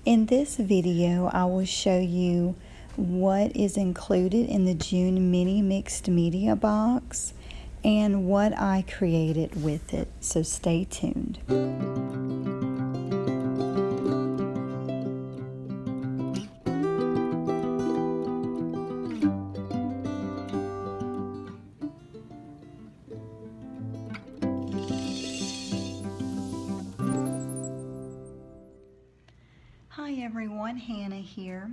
In this video, I will show you what is included in the June Mini Mixed Media Box and what I created with it, so stay tuned. Hi everyone, Hannah here.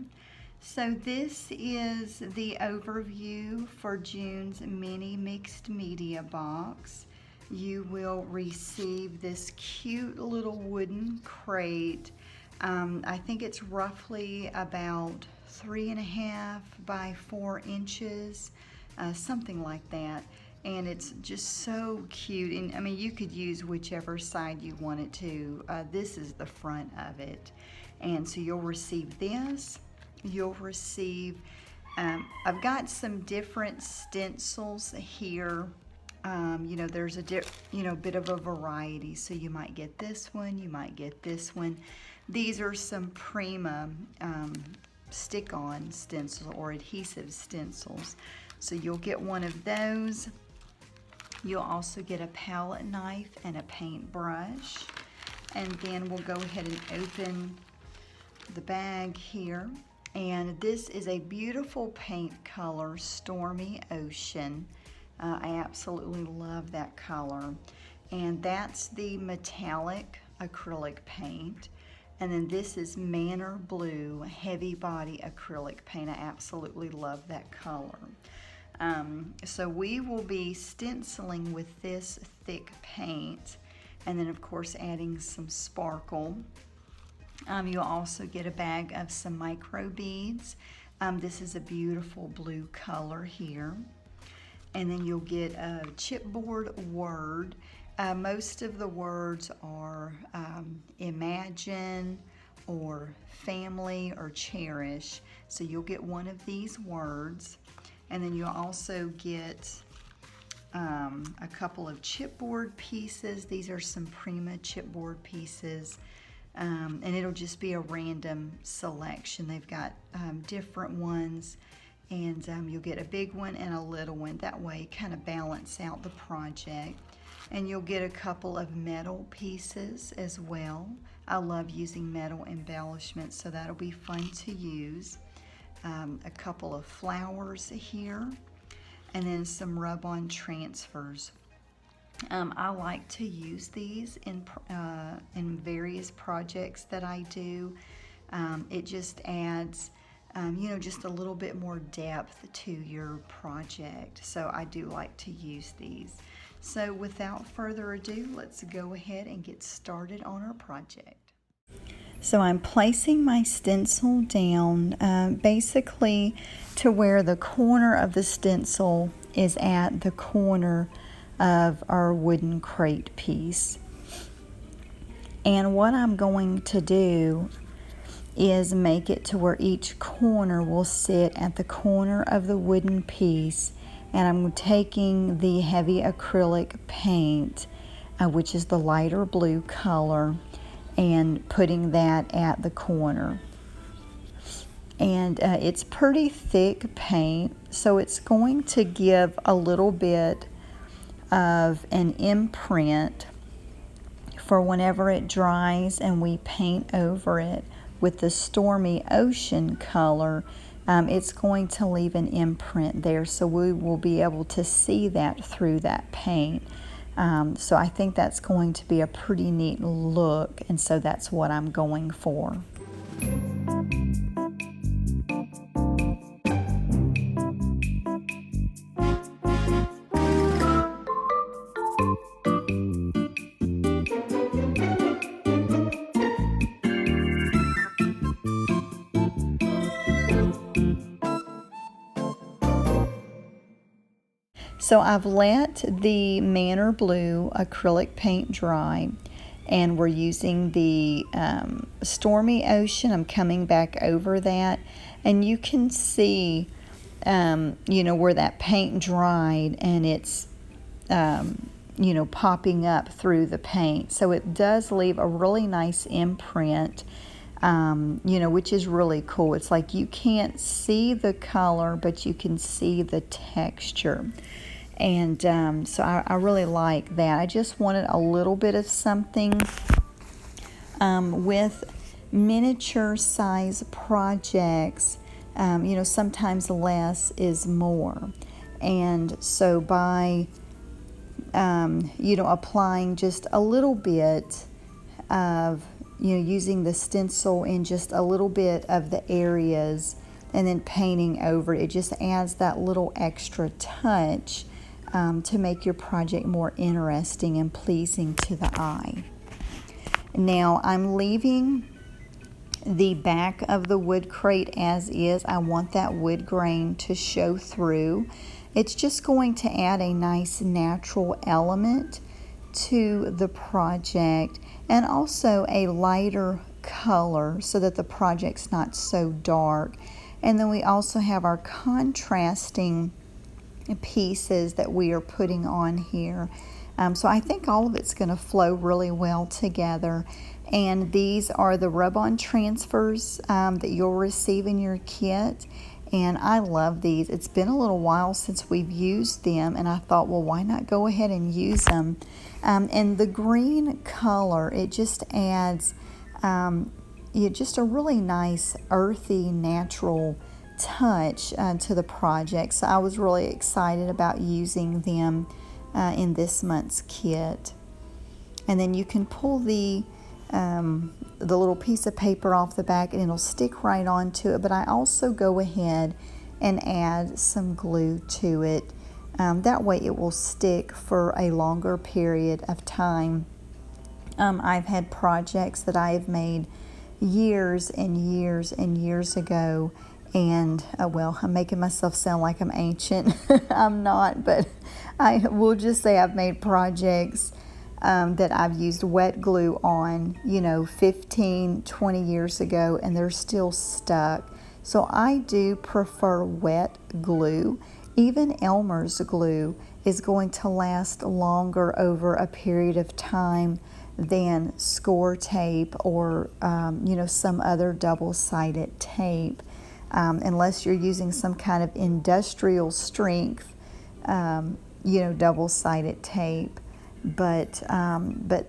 So this is the overview for June's Mini Mixed Media Box. You will receive this cute little wooden crate. I think it's roughly about 3.5 by 4 inches, something like that. And it's just so cute. And I mean, you could use whichever side you want it to. This is the front of it. And so you'll receive this. You'll receive, I've got some different stencils here. There's a bit of a variety. So you might get this one, you might get this one. These are some Prima stick-on stencils or adhesive stencils. So you'll get one of those. You'll also get a palette knife and a paintbrush. And then we'll go ahead and open the bag here. And this is a beautiful paint color, Stormy Ocean. I absolutely love that color. And that's the metallic acrylic paint. And then this is Manor Blue heavy body acrylic paint. I absolutely love that color. So we will be stenciling with this thick paint, and then of course adding some sparkle. You'll also get a bag of some micro beads. This is a beautiful blue color here. And then you'll get a chipboard word. Most of the words are imagine or family or cherish. So you'll get one of these words. And then you'll also get a couple of chipboard pieces. These are some Prima chipboard pieces. And it'll just be a random selection. They've got different ones, and you'll get a big one and a little one. That way kind of balance out the project. And you'll get a couple of metal pieces as well. I love using metal embellishments, so that'll be fun to use. A couple of flowers here, and then some rub-on transfers. I like to use these in various projects that I do. It just adds, just a little bit more depth to your project. So I do like to use these. So without further ado, let's go ahead and get started on our project. So I'm placing my stencil down basically to where the corner of the stencil is at the corner of our wooden crate piece. And what I'm going to do is make it to where each corner will sit at the corner of the wooden piece, and I'm taking the heavy acrylic paint, which is the lighter blue color, and putting that at the corner. And it's pretty thick paint, so it's going to give a little bit of an imprint for whenever it dries and we paint over it with the Stormy Ocean color. It's going to leave an imprint there, so we will be able to see that through that paint. So I think that's going to be a pretty neat look, and so that's what I'm going for. So I've let the Manor Blue acrylic paint dry, and we're using the Stormy Ocean. I'm coming back over that, and you can see, where that paint dried, and it's, popping up through the paint. So it does leave a really nice imprint you know, which is really cool. It's like you can't see the color, but you can see the texture. And so I really like that. I just wanted a little bit of something with miniature size projects. You know, sometimes less is more. And so by, you know, applying just a little bit of, you know, using the stencil in just a little bit of the areas and then painting over it, it just adds that little extra touch to make your project more interesting and pleasing to the eye. Now I'm leaving the back of the wood crate as is. I want that wood grain to show through. It's just going to add a nice natural element to the project and also a lighter color so that the project's not so dark. And then we also have our contrasting pieces that we are putting on here. So I think all of it's going to flow really well together. And these are the rub-on transfers that you'll receive in your kit. And I love these. It's been a little while since we've used them, and I thought, well, why not go ahead and use them? And the green color, it just adds just a really nice, earthy, natural touch to the project. So I was really excited about using them in this month's kit. And then you can pull the little piece of paper off the back and it'll stick right onto it, but I also go ahead and add some glue to it. That way it will stick for a longer period of time. I've had projects that I have made years and years and years ago, and well, I'm making myself sound like I'm ancient. I'm not, but I will just say I've made projects that I've used wet glue on, you know, 15, 20 years ago, and they're still stuck. So I do prefer wet glue. Even Elmer's glue is going to last longer over a period of time than score tape or, you know, some other double-sided tape, unless you're using some kind of industrial strength, you know, double-sided tape. But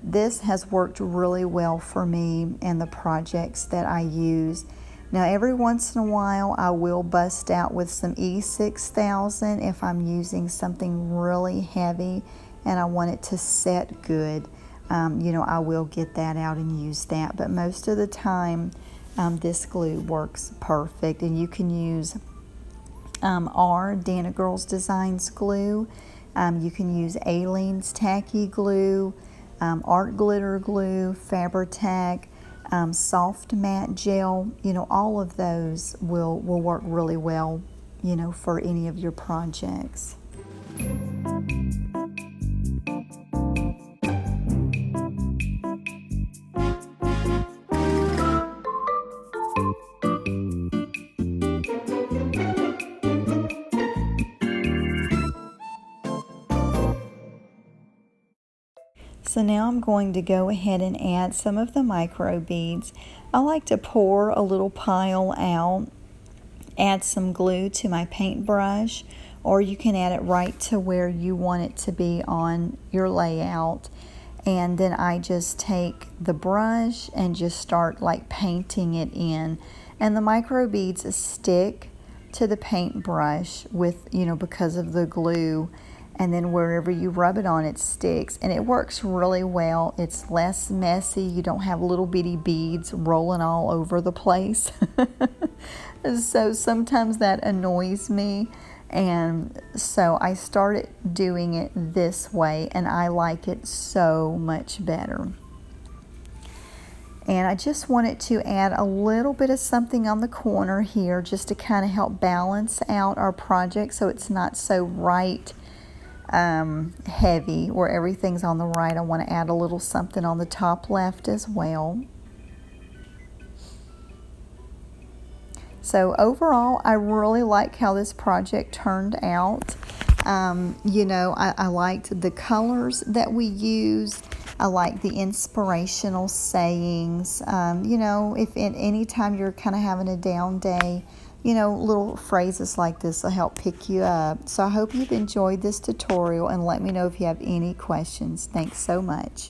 this has worked really well for me and the projects that I use. Now every once in a while I will bust out with some E6000 if I'm using something really heavy and I want it to set good. You know, I will get that out and use that, but most of the time this glue works perfect. And you can use our Dana Girls Designs glue. You can use Aleene's tacky glue, art glitter glue, Fabri-Tac, soft matte gel. You know, all of those will work really well, you know, for any of your projects. So now I'm going to go ahead and add some of the micro beads. I like to pour a little pile out, add some glue to my paintbrush, or you can add it right to where you want it to be on your layout. And then I just take the brush and just start like painting it in. And the micro beads stick to the paintbrush with, you know, because of the glue. And then wherever you rub it on, it sticks. And it works really well. It's less messy. You don't have little bitty beads rolling all over the place. So sometimes that annoys me. And so I started doing it this way, and I like it so much better. And I just wanted to add a little bit of something on the corner here just to kind of help balance out our project so it's not so right heavy where everything's on the right. I want to add a little something on the top left as well. So overall, I really like how this project turned out. You know, I liked the colors that we used. I like the inspirational sayings. You know, if at any time you're kind of having a down day, you know, little phrases like this will help pick you up. So I hope you've enjoyed this tutorial, and let me know if you have any questions. Thanks so much.